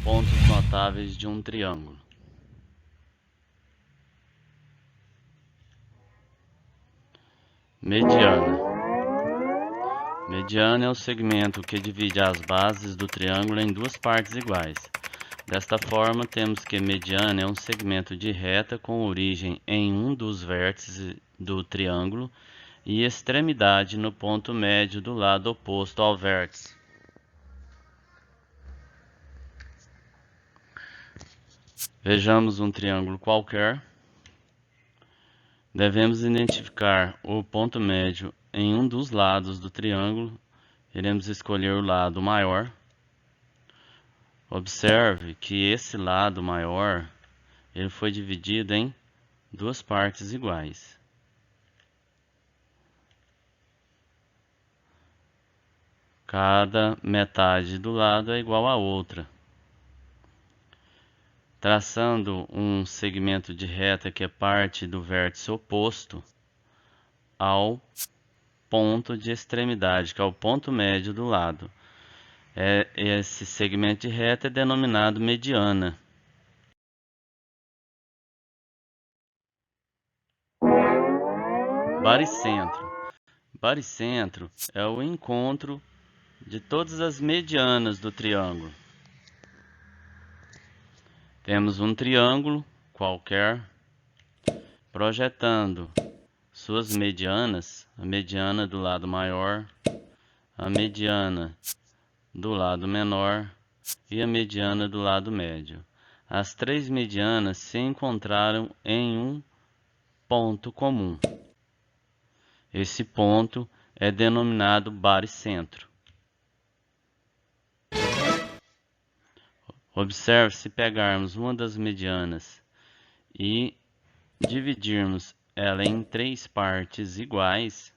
Pontos notáveis de um triângulo. Mediana. Mediana é o segmento que divide as bases do triângulo em duas partes iguais. Desta forma, temos que mediana é um segmento de reta com origem em um dos vértices do triângulo e extremidade no ponto médio do lado oposto ao vértice. Vejamos um triângulo qualquer. Devemos identificar o ponto médio em um dos lados do triângulo. Iremos escolher o lado maior. Observe que esse lado maior ele foi dividido em duas partes iguais. Cada metade do lado é igual à outra. Traçando um segmento de reta que é parte do vértice oposto ao ponto de extremidade, que é o ponto médio do lado. Esse segmento de reta é denominado mediana. Baricentro. Baricentro é o encontro de todas as medianas do triângulo. Temos um triângulo qualquer, projetando suas medianas, a mediana do lado maior, a mediana do lado menor e a mediana do lado médio. As três medianas se encontraram em um ponto comum. Esse ponto é denominado baricentro. Observe, se pegarmos uma das medianas e dividirmos ela em três partes iguais,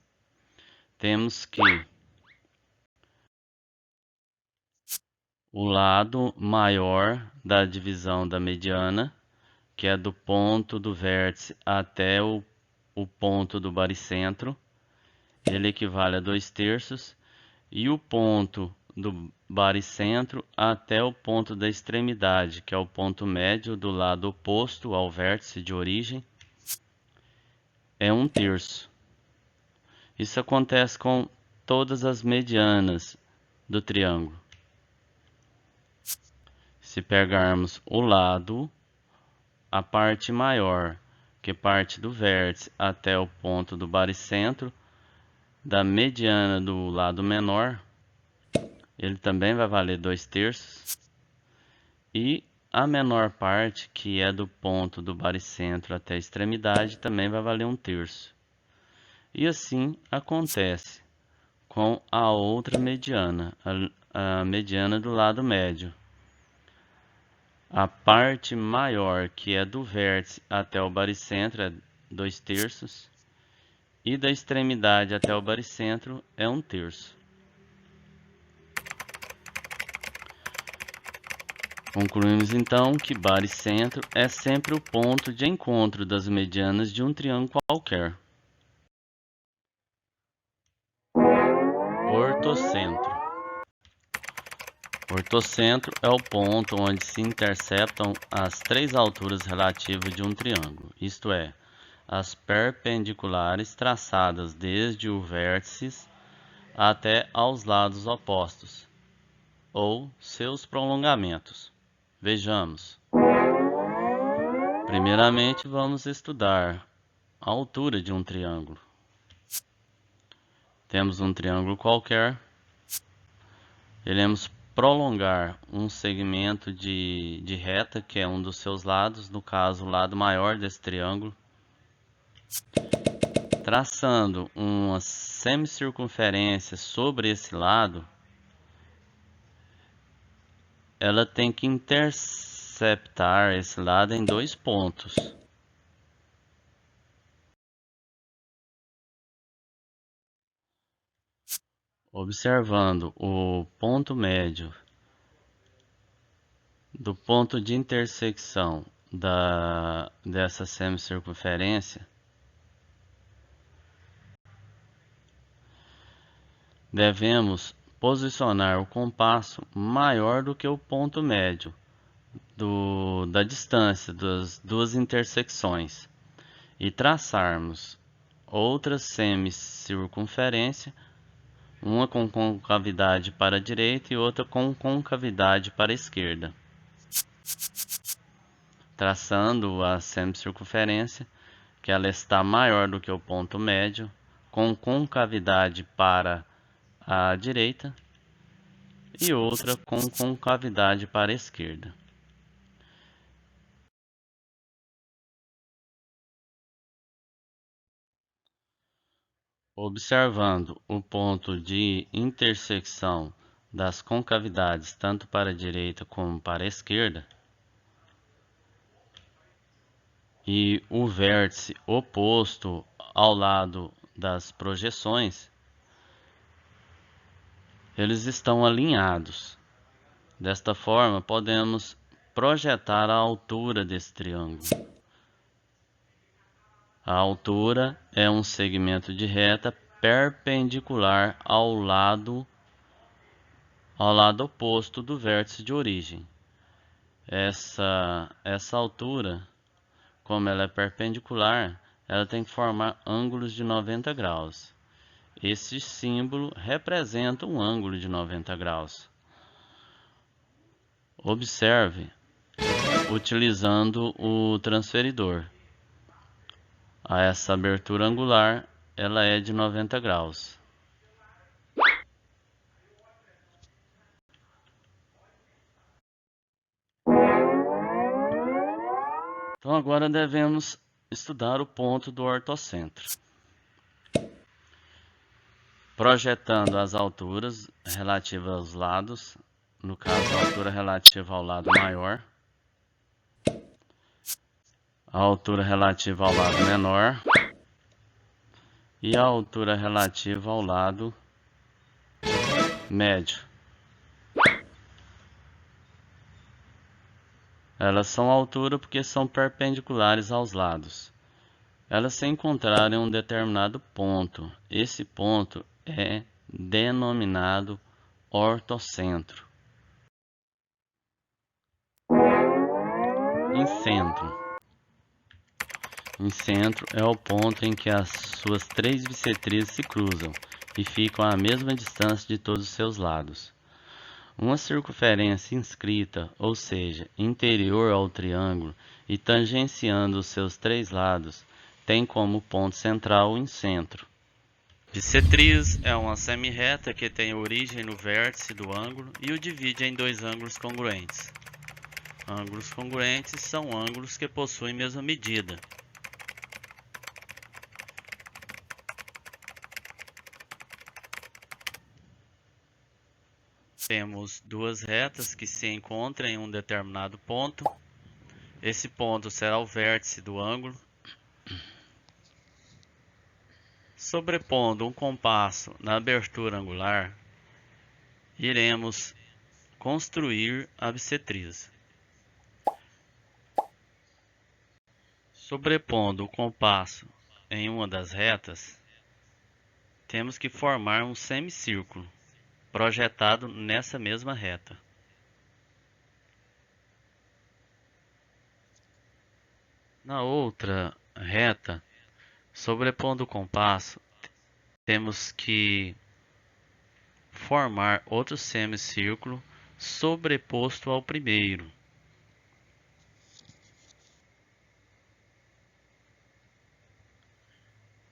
temos que o lado maior da divisão da mediana, que é do ponto do vértice até o ponto do baricentro, ele equivale a 2/3, e o ponto do baricentro até o ponto da extremidade, que é o ponto médio do lado oposto ao vértice de origem, é 1/3. Isso acontece com todas as medianas do triângulo. Se pegarmos o lado, a parte maior, que parte do vértice até o ponto do baricentro, da mediana do lado menor, ele também vai valer 2/3. E a menor parte, que é do ponto do baricentro até a extremidade, também vai valer 1/3. E assim acontece com a outra mediana, a mediana do lado médio. A parte maior, que é do vértice até o baricentro, é 2/3. E da extremidade até o baricentro é 1/3. Concluímos então que baricentro é sempre o ponto de encontro das medianas de um triângulo qualquer. Ortocentro. Ortocentro é o ponto onde se interceptam as três alturas relativas de um triângulo, isto é, as perpendiculares traçadas desde o vértice até aos lados opostos, ou seus prolongamentos. Vejamos. Primeiramente, vamos estudar a altura de um triângulo. Temos um triângulo qualquer, iremos prolongar um segmento de reta, que é um dos seus lados, no caso o lado maior desse triângulo, traçando uma semicircunferência sobre esse lado. Ela tem que interceptar esse lado em dois pontos. Observando o ponto médio do ponto de intersecção dessa semicircunferência, devemos posicionar o compasso maior do que o ponto médio, da distância das duas intersecções e traçarmos outras semicircunferência, uma com concavidade para a direita e outra com concavidade para a esquerda. Traçando a semicircunferência, que ela está maior do que o ponto médio, com concavidade para a direita e outra com concavidade para a esquerda. Observando o ponto de intersecção das concavidades tanto para a direita como para a esquerda e o vértice oposto ao lado das projeções, eles estão alinhados. Desta forma, podemos projetar a altura desse triângulo. A altura é um segmento de reta perpendicular ao lado oposto do vértice de origem. Essa altura, como ela é perpendicular, ela tem que formar ângulos de 90 graus. Esse símbolo representa um ângulo de 90 graus. Observe utilizando o transferidor. Essa abertura angular ela é de 90 graus. Então agora devemos estudar o ponto do ortocentro. Projetando as alturas relativas aos lados, no caso a altura relativa ao lado maior, a altura relativa ao lado menor e a altura relativa ao lado médio. Elas são altura porque são perpendiculares aos lados. Elas se encontrarem em um determinado ponto. Esse ponto é denominado ortocentro. Incentro é o ponto em que as suas três bissetrizes se cruzam e ficam à mesma distância de todos os seus lados. Uma circunferência inscrita, ou seja, interior ao triângulo e tangenciando os seus três lados, tem como ponto central o incentro. Bissetriz é uma semirreta que tem origem no vértice do ângulo e o divide em dois ângulos congruentes. Ângulos congruentes são ângulos que possuem mesma medida. Temos duas retas que se encontram em um determinado ponto. Esse ponto será o vértice do ângulo. Sobrepondo um compasso na abertura angular, iremos construir a bissetriz. Sobrepondo o compasso em uma das retas, temos que formar um semicírculo projetado nessa mesma reta. Na outra reta, sobrepondo o compasso, temos que formar outro semicírculo sobreposto ao primeiro.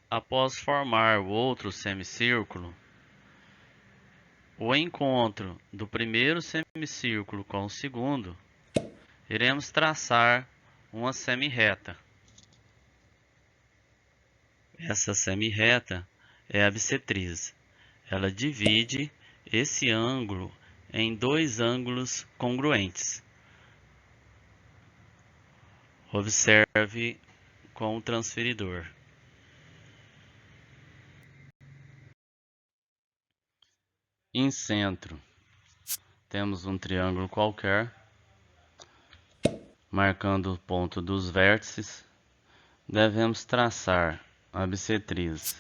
Após formar o outro semicírculo, o encontro do primeiro semicírculo com o segundo, iremos traçar uma semirreta. Essa semirreta é a bissetriz. Ela divide esse ângulo em dois ângulos congruentes. Observe com o transferidor. Em centro, temos um triângulo qualquer, marcando o ponto dos vértices. Devemos traçar a bissetriz,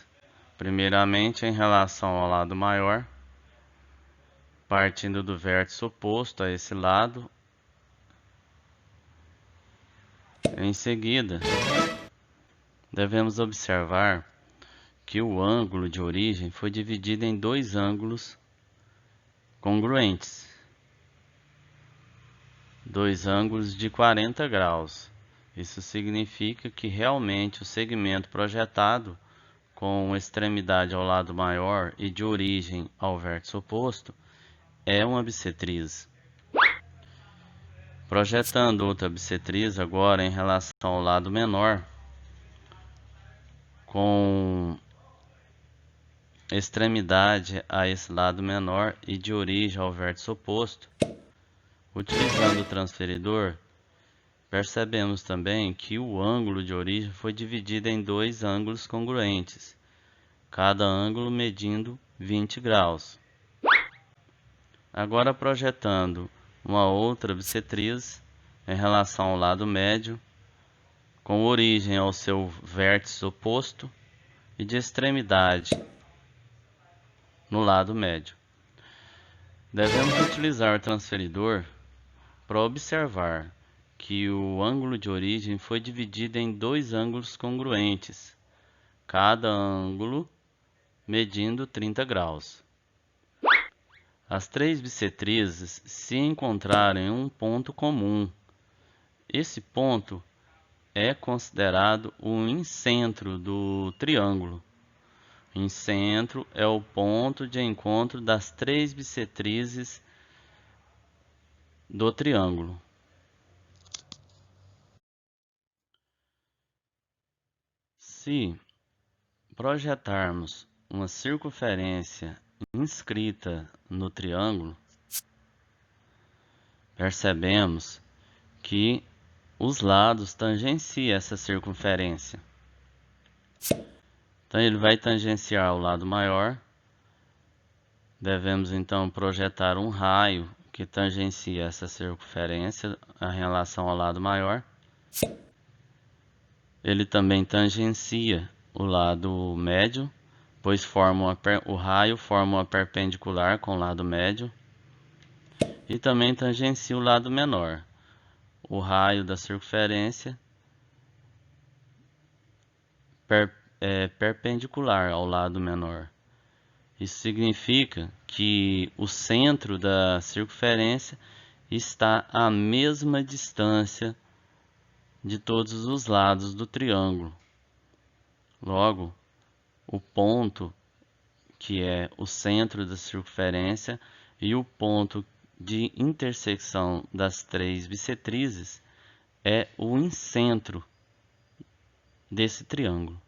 primeiramente em relação ao lado maior, partindo do vértice oposto a esse lado Em seguida, devemos observar que o ângulo de origem foi dividido em dois ângulos congruentes, dois ângulos de 40 graus. Isso significa que realmente o segmento projetado com extremidade ao lado maior e de origem ao vértice oposto é uma bissetriz. Projetando outra bissetriz agora em relação ao lado menor, com extremidade a esse lado menor e de origem ao vértice oposto, utilizando o transferidor, percebemos também que o ângulo de origem foi dividido em dois ângulos congruentes, cada ângulo medindo 20 graus. Agora projetando uma outra bissetriz em relação ao lado médio, com origem ao seu vértice oposto e de extremidade no lado médio. Devemos utilizar o transferidor para observar que o ângulo de origem foi dividido em dois ângulos congruentes, cada ângulo medindo 30 graus. As três bissetrizes se encontraram em um ponto comum. Esse ponto é considerado o incentro do triângulo. O incentro é o ponto de encontro das três bissetrizes do triângulo. Se projetarmos uma circunferência inscrita no triângulo, percebemos que os lados tangenciam essa circunferência. Então ele vai tangenciar o lado maior. Devemos então projetar um raio que tangencia essa circunferência em relação ao lado maior. Ele também tangencia o lado médio, pois o raio forma uma perpendicular com o lado médio. E também tangencia o lado menor. O raio da circunferência é perpendicular ao lado menor. Isso significa que o centro da circunferência está à mesma distância de todos os lados do triângulo. Logo, o ponto que é o centro da circunferência e o ponto de intersecção das três bissetrizes é o incentro desse triângulo.